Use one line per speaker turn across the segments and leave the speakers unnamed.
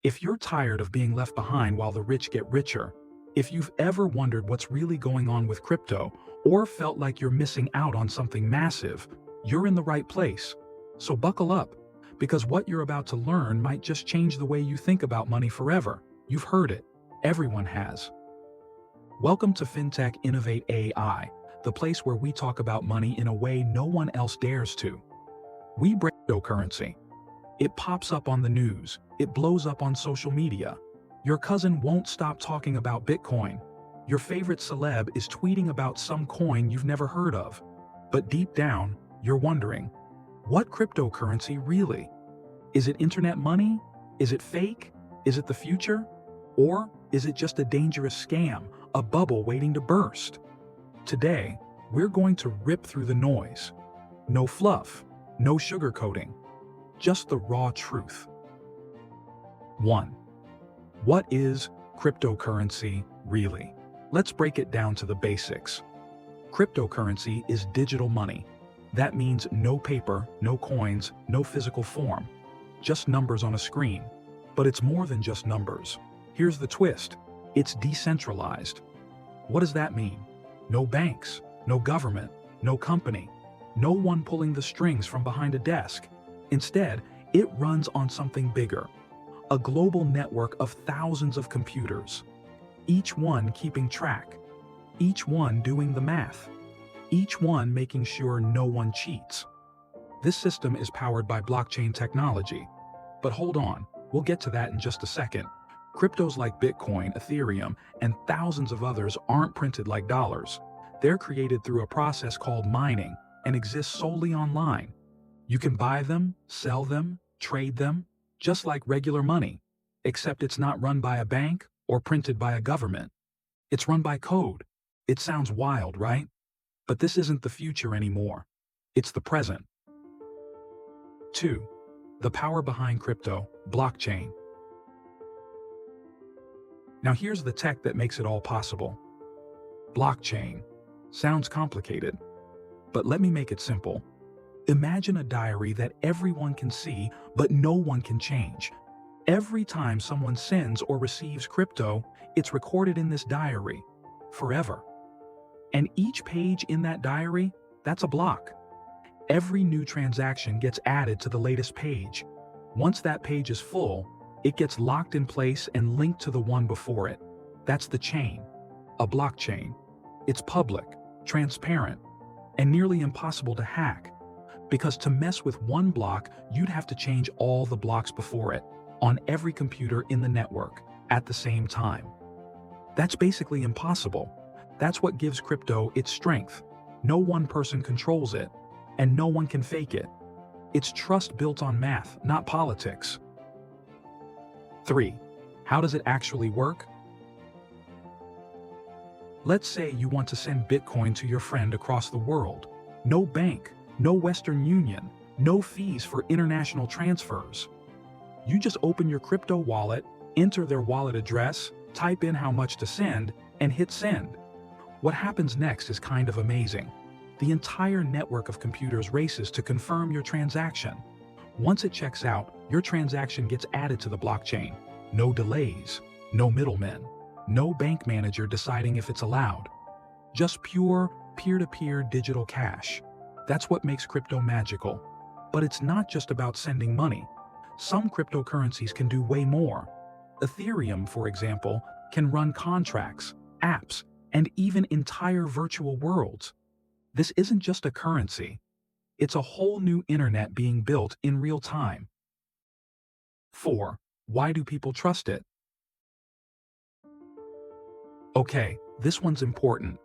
If you're tired of being left behind while the rich get richer, if you've ever wondered what's really going on with crypto, or felt like you're missing out on something massive, you're in the right place. So buckle up, because what you're about to learn might just change the way you think about money forever. You've heard it. Everyone has. Welcome to Fintech Innovate AI, the place where we talk about money in a way no one else dares to. We break cryptocurrency. It pops up on the news. It blows up on social media. Your cousin won't stop talking about Bitcoin. Your favorite celeb is tweeting about some coin you've never heard of. But deep down, you're wondering, what cryptocurrency really? Is it internet money? Is it fake? Is it the future? Or is it just a dangerous scam, a bubble waiting to burst? Today, we're going to rip through the noise. No fluff, no sugarcoating, just the raw truth. 1. What is cryptocurrency really? Let's break it down to the basics. Cryptocurrency is digital money. That means no paper, no coins, no physical form, just numbers on a screen. But it's more than just numbers. Here's the twist. It's decentralized. What does that mean? No banks, no government, no company, no one pulling the strings from behind a desk. Instead, it runs on something bigger, a global network of thousands of computers, each one keeping track, each one doing the math, each one making sure no one cheats. This system is powered by blockchain technology. But hold on, we'll get to that in just a second. Cryptos like Bitcoin, Ethereum, and thousands of others aren't printed like dollars. They're created through a process called mining and exist solely online. You can buy them, sell them, trade them, just like regular money, except it's not run by a bank or printed by a government. It's run by code. It sounds wild, right? But this isn't the future anymore. It's the present. 2. The power behind crypto, blockchain. Now here's the tech that makes it all possible. Blockchain. Sounds complicated, but let me make it simple. Imagine a diary that everyone can see, but no one can change. Every time someone sends or receives crypto, it's recorded in this diary, forever. And each page in that diary, that's a block. Every new transaction gets added to the latest page. Once that page is full, it gets locked in place and linked to the one before it. That's the chain, a blockchain. It's public, transparent, and nearly impossible to hack. Because to mess with one block, you'd have to change all the blocks before it, on every computer in the network, at the same time. That's basically impossible. That's what gives crypto its strength. No one person controls it, and no one can fake it. It's trust built on math, not politics. 3. How does it actually work? Let's say you want to send Bitcoin to your friend across the world. No bank, no Western Union, no fees for international transfers. You just open your crypto wallet, enter their wallet address, type in how much to send, and hit send. What happens next is kind of amazing. The entire network of computers races to confirm your transaction. Once it checks out, your transaction gets added to the blockchain. No delays, no middlemen, no bank manager deciding if it's allowed. Just pure, peer-to-peer digital cash. That's what makes crypto magical. But it's not just about sending money. Some cryptocurrencies can do way more. Ethereum, for example, can run contracts, apps, and even entire virtual worlds. This isn't just a currency. It's a whole new internet being built in real time. 4. Why do people trust it? Okay, this one's important.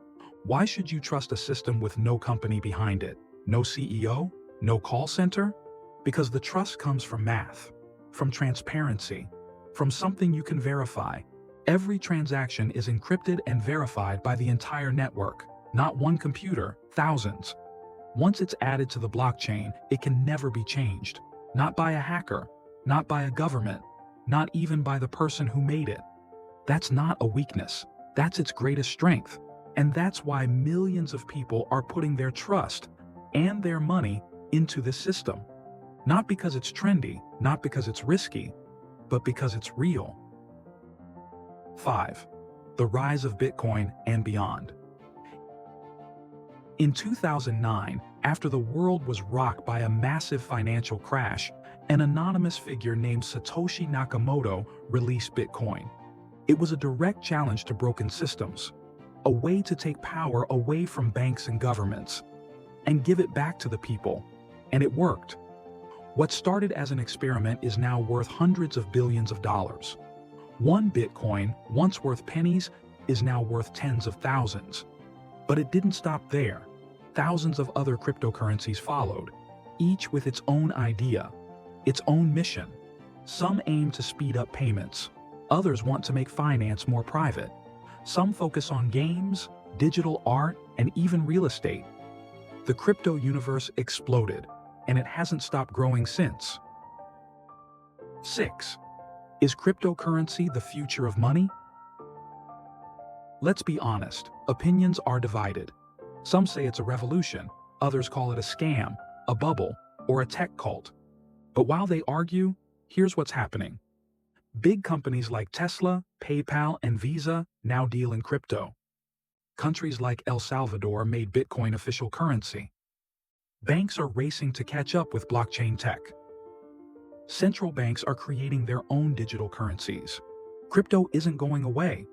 Why should you trust a system with no company behind it? No CEO? No call center? Because the trust comes from math, from transparency, from something you can verify. Every transaction is encrypted and verified by the entire network, not one computer, thousands. Once it's added to the blockchain, it can never be changed. Not by a hacker, not by a government, not even by the person who made it. That's not a weakness. That's its greatest strength. And that's why millions of people are putting their trust and their money into this system. Not because it's trendy, not because it's risky, but because it's real. 5. The rise of Bitcoin and beyond. In 2009, after the world was rocked by a massive financial crash, an anonymous figure named Satoshi Nakamoto released Bitcoin. It was a direct challenge to broken systems, a way to take power away from banks and governments, and give it back to the people. And it worked. What started as an experiment is now worth hundreds of billions of dollars. One Bitcoin, once worth pennies, is now worth tens of thousands. But it didn't stop there. Thousands of other cryptocurrencies followed, each with its own idea, its own mission. Some aim to speed up payments. Others want to make finance more private. Some focus on games, digital art, and even real estate. The crypto universe exploded, and it hasn't stopped growing since. 6. Is cryptocurrency the future of money? Let's be honest, opinions are divided. Some say it's a revolution, others call it a scam, a bubble, or a tech cult. But while they argue, here's what's happening. Big companies like Tesla, PayPal, and Visa now deal in crypto. Countries like El Salvador made Bitcoin official currency. Banks are racing to catch up with blockchain tech. Central banks are creating their own digital currencies. Crypto isn't going away.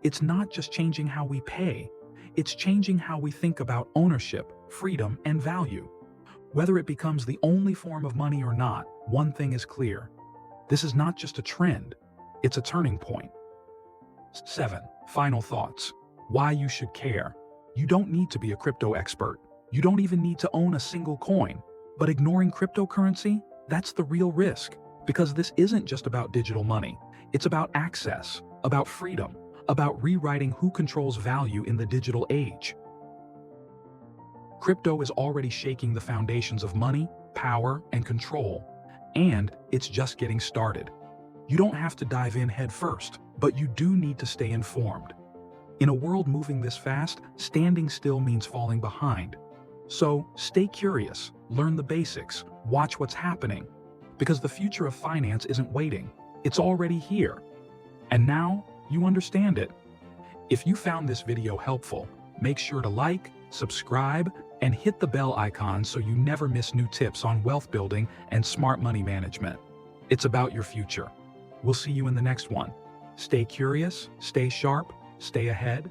It's not just changing how we pay. It's changing how we think about ownership, freedom, and value. Whether it becomes the only form of money or not, one thing is clear. This is not just a trend, it's a turning point. 7. Final thoughts. Why you should care. You don't need to be a crypto expert. You don't even need to own a single coin. But ignoring cryptocurrency, that's the real risk. Because this isn't just about digital money. It's about access, about freedom, about rewriting who controls value in the digital age. Crypto is already shaking the foundations of money, power, and control, and it's just getting started. You don't have to dive in head first, but you do need to stay informed. In a world moving this fast, standing still means falling behind. So stay curious, learn the basics, watch what's happening, because the future of finance isn't waiting, it's already here. And now, you understand it. If you found this video helpful, make sure to like, subscribe, and hit the bell icon so you never miss new tips on wealth building and smart money management. It's about your future. We'll see you in the next one. Stay curious, stay sharp, stay ahead,